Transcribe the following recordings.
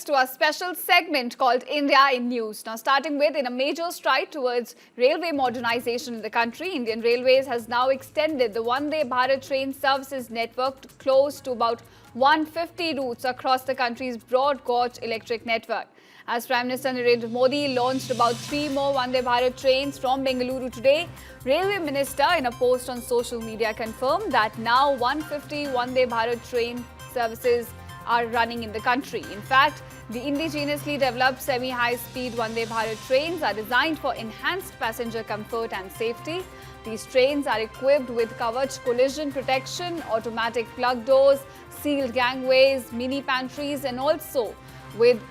to our special segment called India in News. Now, starting with, in a major stride towards railway modernization in the country, Indian Railways has now extended the Vande Bharat train services network to close to about 150 routes across the country's broad gauge electric network. As Prime Minister Narendra Modi launched about 3 more Vande Bharat trains from Bengaluru today, Railway Minister in a post on social media confirmed that now 150 Vande Bharat train services are running in the country. In fact, the indigenously developed semi-high-speed Vande Bharat trains are designed for enhanced passenger comfort and safety. These trains are equipped with Kavach collision protection, automatic plug doors, sealed gangways, mini pantries, and also with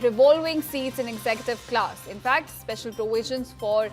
revolving seats in executive class. In fact, special provisions for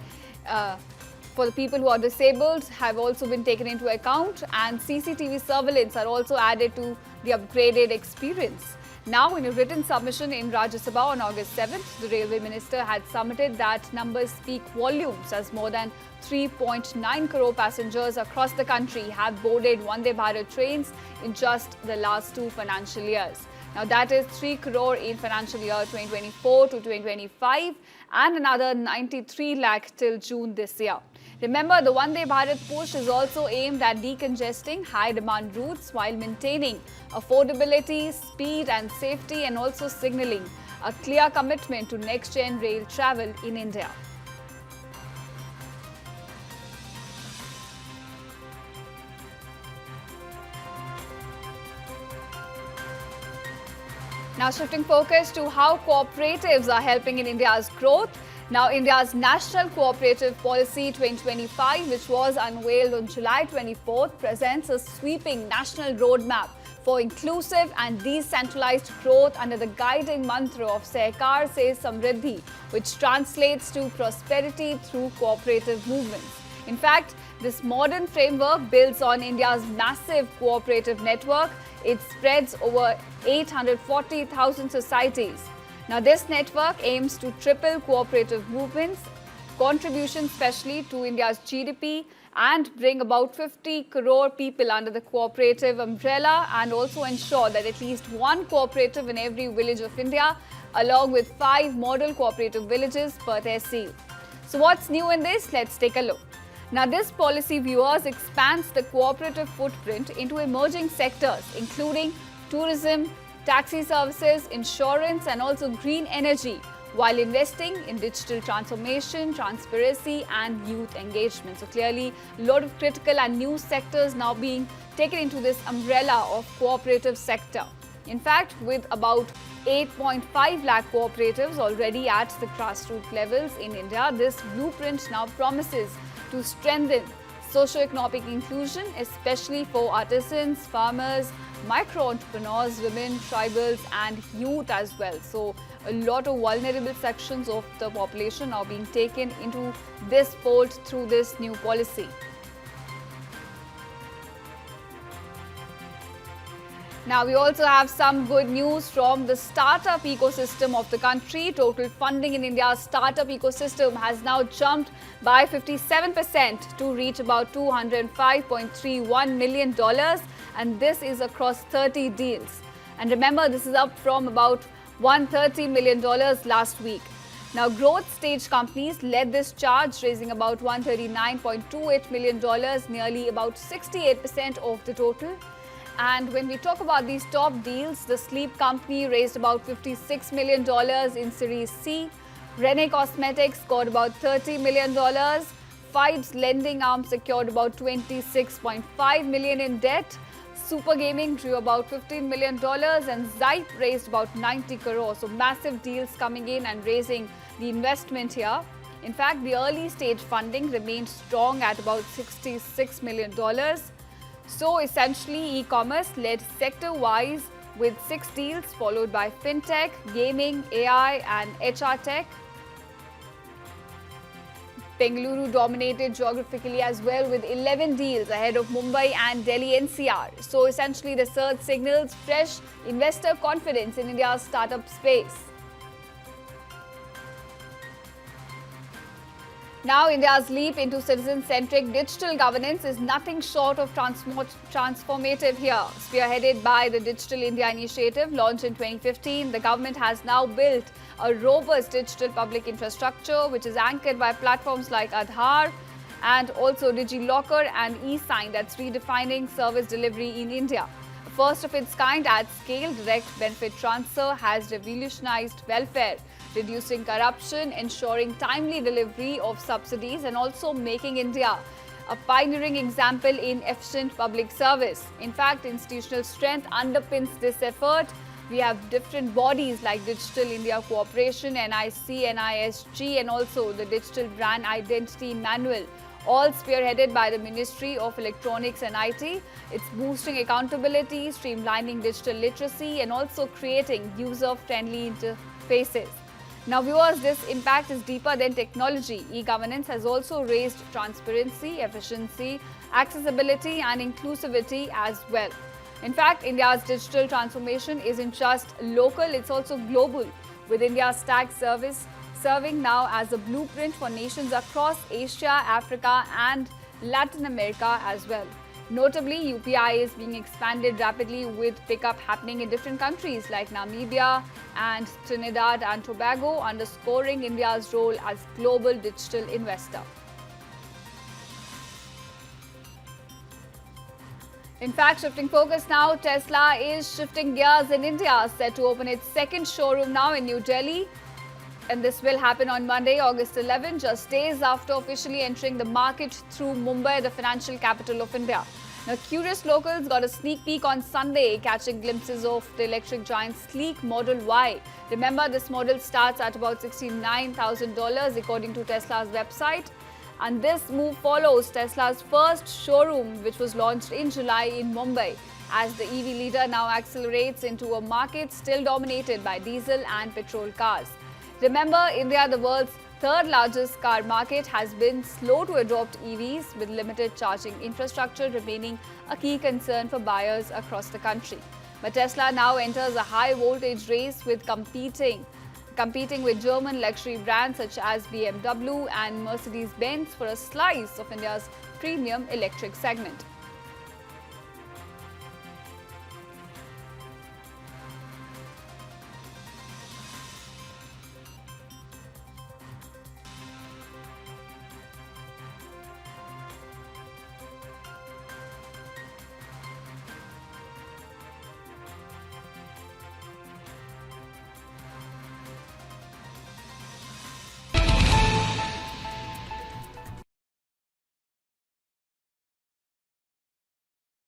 the people who are disabled have also been taken into account, and CCTV surveillance are also added to the upgraded experience. Now, in a written submission in Rajya Sabha on August 7th, the Railway Minister had submitted that numbers speak volumes, as more than 3.9 crore passengers across the country have boarded Vande Bharat trains in just the last 2 financial years. Now, that is 3 crore in financial year 2024 to 2025 and another 93 lakh till June this year. Remember, the Vande Bharat push is also aimed at decongesting high-demand routes while maintaining affordability, speed and safety, and also signalling a clear commitment to next-gen rail travel in India. Now, shifting focus to how cooperatives are helping in India's growth. Now, India's National Cooperative Policy 2025, which was unveiled on July 24th, presents a sweeping national roadmap for inclusive and decentralized growth under the guiding mantra of Sehkar se Samriddhi, which translates to prosperity through cooperative movements. In fact, this modern framework builds on India's massive cooperative network. It spreads over 840,000 societies. Now, this network aims to triple cooperative movements, contribution especially to India's GDP, and bring about 50 crore people under the cooperative umbrella, and also ensure that at least one cooperative in every village of India, along with 5 model cooperative villages per tehsil. So, what's new in this? Let's take a look. Now, this policy, viewers, expands the cooperative footprint into emerging sectors, including tourism, taxi services, insurance, and also green energy, while investing in digital transformation, transparency, and youth engagement. So clearly, a lot of critical and new sectors now being taken into this umbrella of cooperative sector. In fact, with about 8.5 lakh cooperatives already at the grassroots levels in India, this blueprint now promises to strengthen socio-economic inclusion, especially for artisans, farmers, micro-entrepreneurs, women, tribals, and youth as well. So, a lot of vulnerable sections of the population are being taken into this fold through this new policy. Now, we also have some good news from the startup ecosystem of the country. Total funding in India's startup ecosystem has now jumped by 57% to reach about $205.31 million, and this is across 30 deals. And remember, this is up from about $130 million last week. Now, growth stage companies led this charge, raising about $139.28 million, nearly about 68% of the total. And when we talk about these top deals, the Sleep company raised about $56 million in Series C. Rene Cosmetics scored about $30 million. Fibes lending arm secured about $26.5 million in debt. Super Gaming drew about $15 million, and Zype raised about 90 crores. So massive deals coming in and raising the investment here. In fact, the early stage funding remained strong at about $66 million. So essentially, e-commerce led sector-wise with 6 deals, followed by fintech, gaming, AI, and HR tech. Bengaluru dominated geographically as well with 11 deals ahead of Mumbai and Delhi NCR. So essentially, the surge signals fresh investor confidence in India's startup space. Now, India's leap into citizen-centric digital governance is nothing short of transformative here. Spearheaded by the Digital India Initiative, launched in 2015, the government has now built a robust digital public infrastructure, which is anchored by platforms like Aadhaar and also DigiLocker and eSign that's redefining service delivery in India. First of its kind at scale, direct benefit transfer has revolutionized welfare, reducing corruption, ensuring timely delivery of subsidies, and also making India a pioneering example in efficient public service. In fact, institutional strength underpins this effort. We have different bodies like Digital India Corporation, NIC, NISG, and also the Digital Brand Identity Manual, all spearheaded by the Ministry of Electronics and IT. It's boosting accountability, streamlining digital literacy, and also creating user-friendly interfaces. Now, viewers, this impact is deeper than technology. E-governance has also raised transparency, efficiency, accessibility, and inclusivity as well. In fact, India's digital transformation isn't just local, it's also global, with India's tag service serving now as a blueprint for nations across Asia, Africa, and Latin America as well. Notably, UPI is being expanded rapidly, with pickup happening in different countries like Namibia and Trinidad and Tobago, underscoring India's role as global digital investor. In fact, shifting focus now, Tesla is shifting gears in India, set to open its second showroom now in New Delhi. And this will happen on Monday, August 11, just days after officially entering the market through Mumbai, the financial capital of India. Now, curious locals got a sneak peek on Sunday, catching glimpses of the electric giant's sleek Model Y. Remember, this model starts at about $69,000 according to Tesla's website. And this move follows Tesla's first showroom, which was launched in July in Mumbai, as the EV leader now accelerates into a market still dominated by diesel and petrol cars. Remember, India, the world's third largest car market, has been slow to adopt EVs, with limited charging infrastructure remaining a key concern for buyers across the country. But Tesla now enters a high voltage race with competing with German luxury brands such as BMW and Mercedes-Benz for a slice of India's premium electric segment.